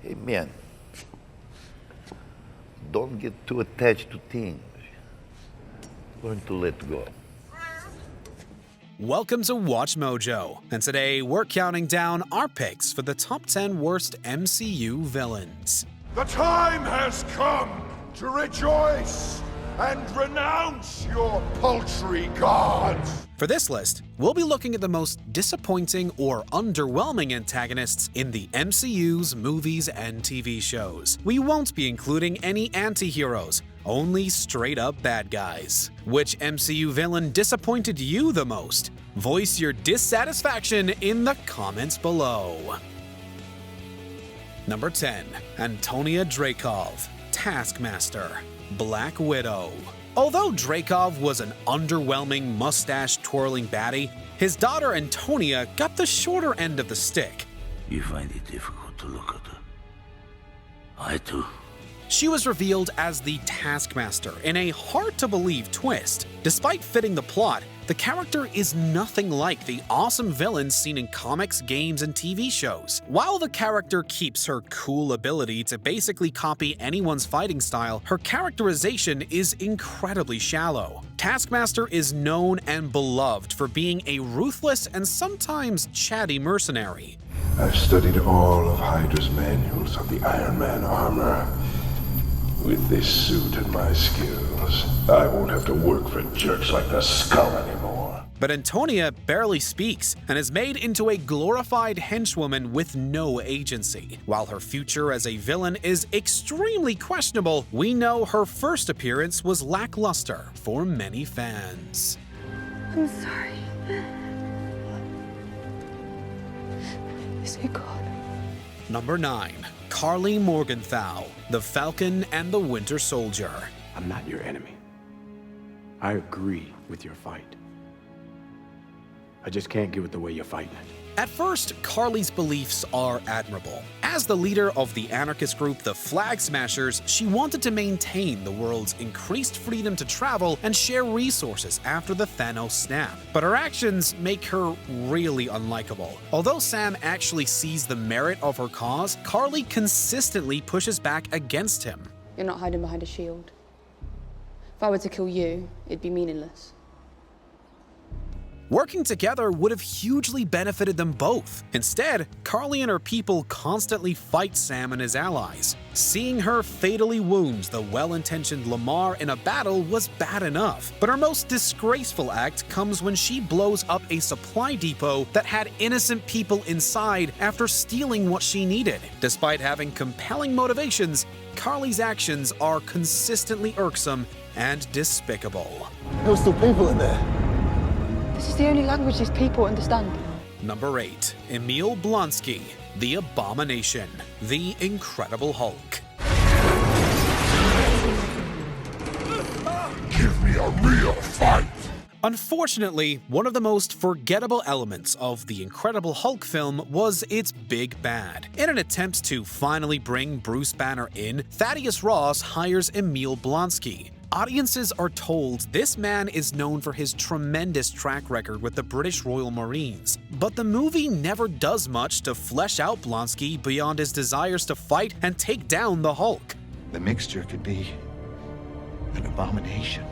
Hey man, don't get too attached to things. Learn to let go. Welcome to Watch Mojo, and today we're counting down our picks for the top 10 worst MCU villains. The time has come to rejoice and renounce your paltry gods! For this list, we'll be looking at the most disappointing or underwhelming antagonists in the MCU's movies and TV shows. We won't be including any anti-heroes, only straight-up bad guys. Which MCU villain disappointed you the most? Voice your dissatisfaction in the comments below. Number 10. Antonia Dreykov, Taskmaster, Black Widow. Although Dreykov was an underwhelming mustache-twirling baddie, his daughter Antonia got the shorter end of the stick. You find it difficult to look at her? I do. She was revealed as the Taskmaster in a hard-to-believe twist. Despite fitting the plot, the character is nothing like the awesome villains seen in comics, games, and TV shows. While the character keeps her cool ability to basically copy anyone's fighting style, her characterization is incredibly shallow. Taskmaster is known and beloved for being a ruthless and sometimes chatty mercenary. I've studied all of Hydra's manuals of the Iron Man armor. With this suit and my skills, I won't have to work for jerks like the Skull anymore. But Antonia barely speaks and is made into a glorified henchwoman with no agency. While her future as a villain is extremely questionable, we know her first appearance was lackluster for many fans. I'm sorry. Is it God? Number 9. Karli Morgenthau, the Falcon and the Winter Soldier. I'm not your enemy. I agree with your fight. I just can't get with the way you're fighting it. At first, Karli's beliefs are admirable. As the leader of the anarchist group the Flag Smashers, she wanted to maintain the world's increased freedom to travel and share resources after the Thanos snap. But her actions make her really unlikable. Although Sam actually sees the merit of her cause, Karli consistently pushes back against him. You're not hiding behind a shield. If I were to kill you, it'd be meaningless. Working together would have hugely benefited them both. Instead, Karli and her people constantly fight Sam and his allies. Seeing her fatally wound the well-intentioned Lamar in a battle was bad enough, but her most disgraceful act comes when she blows up a supply depot that had innocent people inside after stealing what she needed. Despite having compelling motivations, Karli's actions are consistently irksome and despicable. There were still people in there. This is the only language these people understand. Number 8. Emil Blonsky, the Abomination, the Incredible Hulk. Give me a real fight! Unfortunately, one of the most forgettable elements of the Incredible Hulk film was its big bad. In an attempt to finally bring Bruce Banner in, Thaddeus Ross hires Emil Blonsky. Audiences are told this man is known for his tremendous track record with the British Royal Marines, but the movie never does much to flesh out Blonsky beyond his desires to fight and take down the Hulk. The mixture could be an abomination.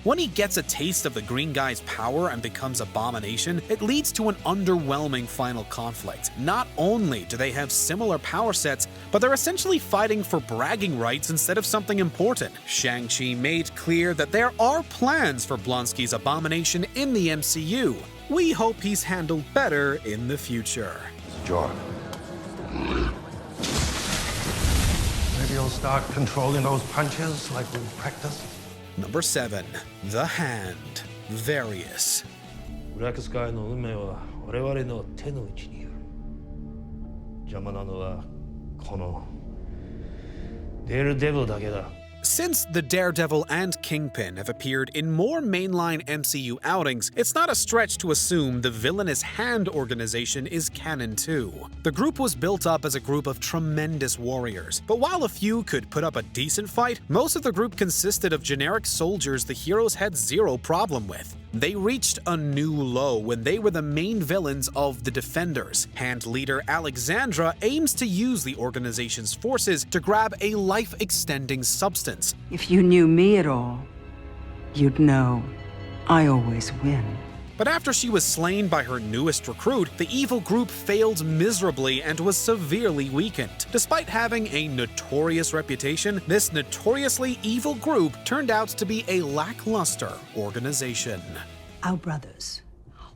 When he gets a taste of the green guy's power and becomes Abomination, it leads to an underwhelming final conflict. Not only do they have similar power sets, but they're essentially fighting for bragging rights instead of something important. Shang-Chi made clear that there are plans for Blonsky's Abomination in the MCU. We hope he's handled better in the future. John. Maybe you'll start controlling those punches like we practiced. Number 7. The Hand, Various. ブラックスカイの運命は我々の手の内にいる。邪魔なのはこのデルデブルだけだ。 Since the Daredevil and Kingpin have appeared in more mainline MCU outings, it's not a stretch to assume the villainous Hand organization is canon too. The group was built up as a group of tremendous warriors, but while a few could put up a decent fight, most of the group consisted of generic soldiers the heroes had zero problem with. They reached a new low when they were the main villains of the Defenders. Hand leader Alexandra aims to use the organization's forces to grab a life-extending substance. If you knew me at all, you'd know I always win. But after she was slain by her newest recruit, the evil group failed miserably and was severely weakened. Despite having a notorious reputation, this notoriously evil group turned out to be a lackluster organization. Our brothers,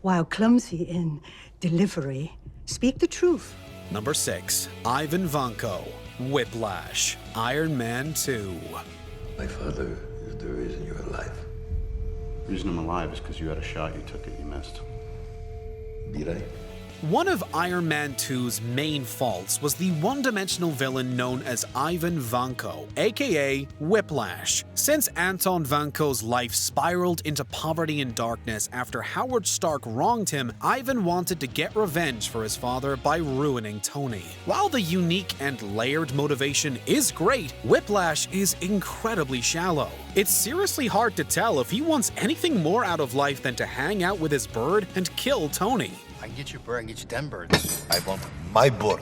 while clumsy in delivery, speak the truth. Number 6. Ivan Vanko, Whiplash, Iron Man 2. My father is the reason you're alive. The reason I'm alive is because you had a shot, you took it, you missed. Did I? One of Iron Man 2's main faults was the one-dimensional villain known as Ivan Vanko, aka Whiplash. Since Anton Vanko's life spiraled into poverty and darkness after Howard Stark wronged him, Ivan wanted to get revenge for his father by ruining Tony. While the unique and layered motivation is great, Whiplash is incredibly shallow. It's seriously hard to tell if he wants anything more out of life than to hang out with his bird and kill Tony. I can get you a bird, I can get you 10 birds. I want my bird.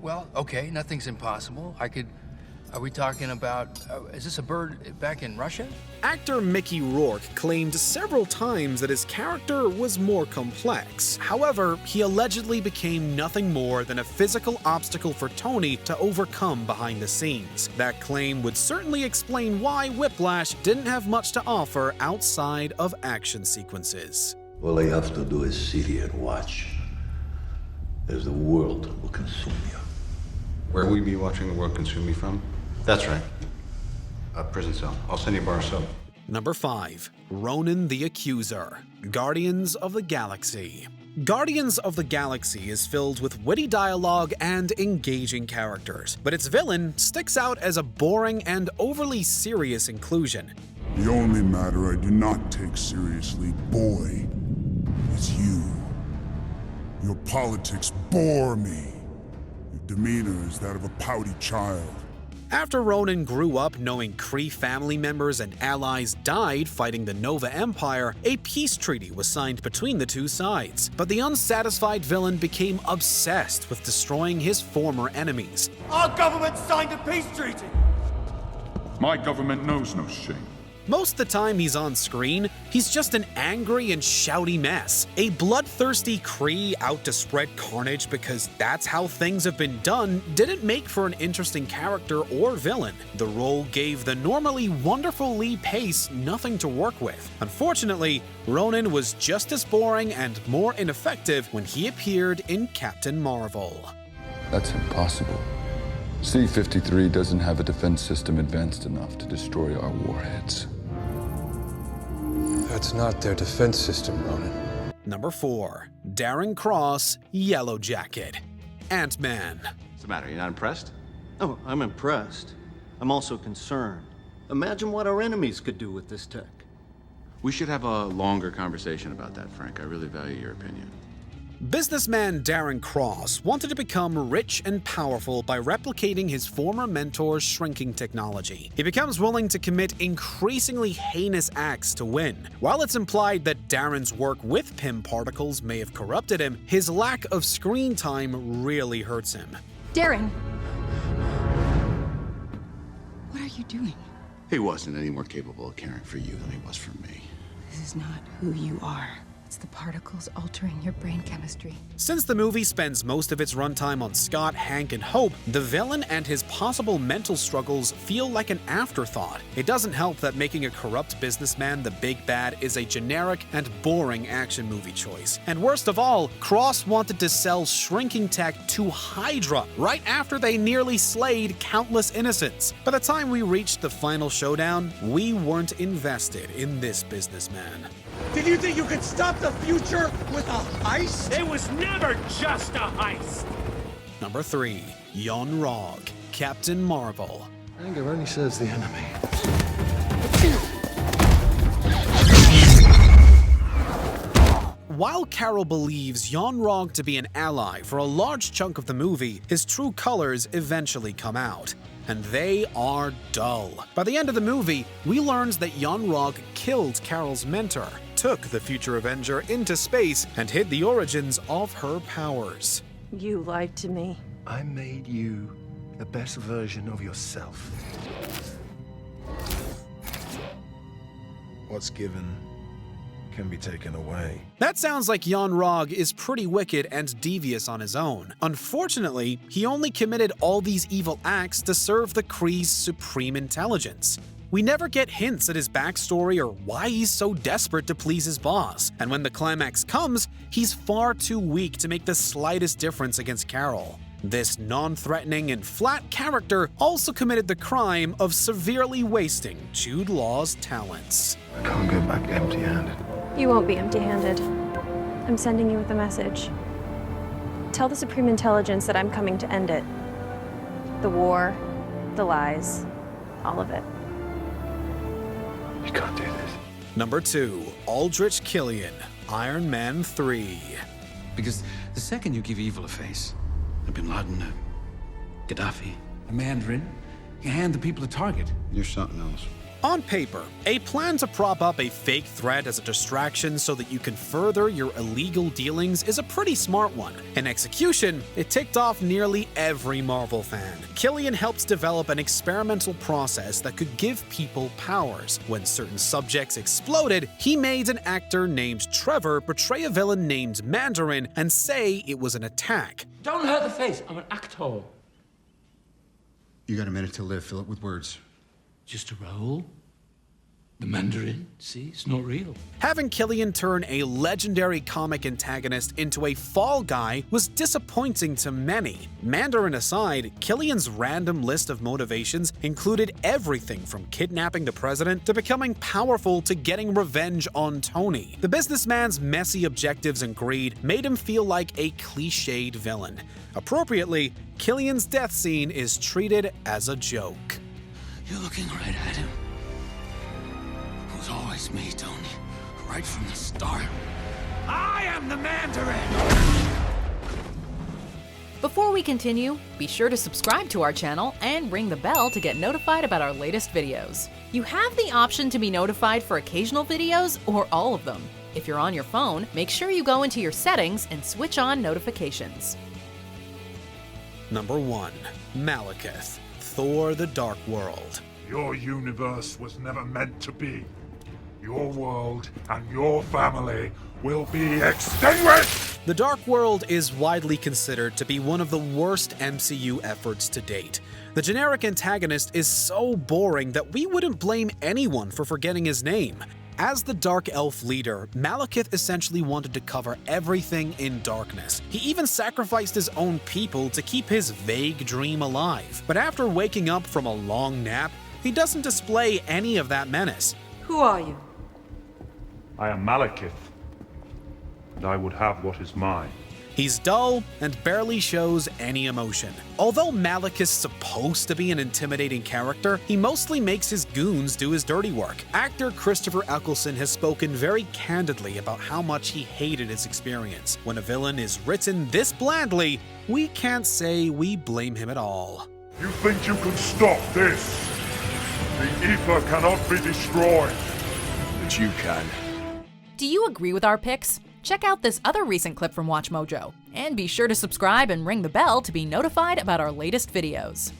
Well, okay, nothing's impossible. Are we talking about, is this a bird back in Russia? Actor Mickey Rourke claimed several times that his character was more complex. However, he allegedly became nothing more than a physical obstacle for Tony to overcome behind the scenes. That claim would certainly explain why Whiplash didn't have much to offer outside of action sequences. All I have to do is sit here and watch as the world will consume you. Where will we be watching the world consume me from? That's right. A prison cell. I'll send you a bar of soap. Number 5. Ronan the Accuser, Guardians of the Galaxy. Guardians of the Galaxy is filled with witty dialogue and engaging characters, but its villain sticks out as a boring and overly serious inclusion. The only matter I do not take seriously, boy, is you. Your politics bore me. Your demeanor is that of a pouty child. After Ronan grew up knowing Kree family members and allies died fighting the Nova Empire, a peace treaty was signed between the two sides. But the unsatisfied villain became obsessed with destroying his former enemies. Our government signed a peace treaty! My government knows no shame. Most of the time he's on screen, he's just an angry and shouty mess. A bloodthirsty Kree out to spread carnage because that's how things have been done didn't make for an interesting character or villain. The role gave the normally wonderful Lee Pace nothing to work with. Unfortunately, Ronan was just as boring and more ineffective when he appeared in Captain Marvel. That's impossible. C-53 doesn't have a defense system advanced enough to destroy our warheads. That's not their defense system, Ronan. Number 4. Darren Cross, Yellow Jacket, Ant-Man. What's the matter? You're not impressed? Oh, I'm impressed. I'm also concerned. Imagine what our enemies could do with this tech. We should have a longer conversation about that, Frank. I really value your opinion. Businessman Darren Cross wanted to become rich and powerful by replicating his former mentor's shrinking technology. He becomes willing to commit increasingly heinous acts to win. While it's implied that Darren's work with Pym particles may have corrupted him, his lack of screen time really hurts him. Darren! What are you doing? He wasn't any more capable of caring for you than he was for me. This is not who you are. It's the particles altering your brain chemistry. Since the movie spends most of its runtime on Scott, Hank, and Hope, the villain and his possible mental struggles feel like an afterthought. It doesn't help that making a corrupt businessman the big bad is a generic and boring action movie choice. And worst of all, Cross wanted to sell shrinking tech to Hydra right after they nearly slayed countless innocents. By the time we reached the final showdown, we weren't invested in this businessman. Did you think you could stop the future with a heist? It was never just a heist! Number 3. Yon-Rogg, Captain Marvel. Anger only serves the enemy. while Carol believes Yon-Rogg to be an ally for a large chunk of the movie, his true colors eventually come out. And they are dull. By the end of the movie, we learned that Yon-Rogg killed Carol's mentor, took the future Avenger into space, and hid the origins of her powers. You lied to me. I made you the best version of yourself. What's given can be taken away. That sounds like Yon-Rogg is pretty wicked and devious on his own. Unfortunately, he only committed all these evil acts to serve the Kree's supreme intelligence. We never get hints at his backstory or why he's so desperate to please his boss, and when the climax comes, he's far too weak to make the slightest difference against Carol. This non-threatening and flat character also committed the crime of severely wasting Jude Law's talents. I can't go back empty-handed. You won't be empty-handed. I'm sending you with a message. Tell the Supreme Intelligence that I'm coming to end it. The war, the lies, all of it. You can't do this. Number 2, Aldrich Killian, Iron Man 3. Because the second you give evil a face, a Bin Laden, a Gaddafi, a Mandarin, you hand the people a target. You're something else. On paper, a plan to prop up a fake threat as a distraction so that you can further your illegal dealings is a pretty smart one. In execution, it ticked off nearly every Marvel fan. Killian helped develop an experimental process that could give people powers. When certain subjects exploded, he made an actor named Trevor portray a villain named Mandarin and say it was an attack. Don't hurt the face. I'm an actor. You got a minute to live. Fill it with words. Just a role. The Mandarin, see, it's not real. Having Killian turn a legendary comic antagonist into a fall guy was disappointing to many. Mandarin aside, Killian's random list of motivations included everything from kidnapping the president to becoming powerful to getting revenge on Tony. The businessman's messy objectives and greed made him feel like a cliched villain. Appropriately, Killian's death scene is treated as a joke. You're looking right at him. It was always me, Tony. Right from the start. I am the Mandarin! Before we continue, be sure to subscribe to our channel and ring the bell to get notified about our latest videos. You have the option to be notified for occasional videos or all of them. If you're on your phone, make sure you go into your settings and switch on notifications. Number 1. Malekith, Thor: The Dark World. Your universe was never meant to be. Your world and your family will be extinguished! The Dark World is widely considered to be one of the worst MCU efforts to date. The generic antagonist is so boring that we wouldn't blame anyone for forgetting his name. As the Dark Elf leader, Malekith essentially wanted to cover everything in darkness. He even sacrificed his own people to keep his vague dream alive. But after waking up from a long nap, he doesn't display any of that menace. Who are you? I am Malekith, and I would have what is mine. He's dull and barely shows any emotion. Although Malekith's supposed to be an intimidating character, he mostly makes his goons do his dirty work. Actor Christopher Eccleston has spoken very candidly about how much he hated his experience. When a villain is written this blandly, we can't say we blame him at all. You think you can stop this? The ether cannot be destroyed. But you can. Do you agree with our picks? Check out this other recent clip from WatchMojo, and be sure to subscribe and ring the bell to be notified about our latest videos.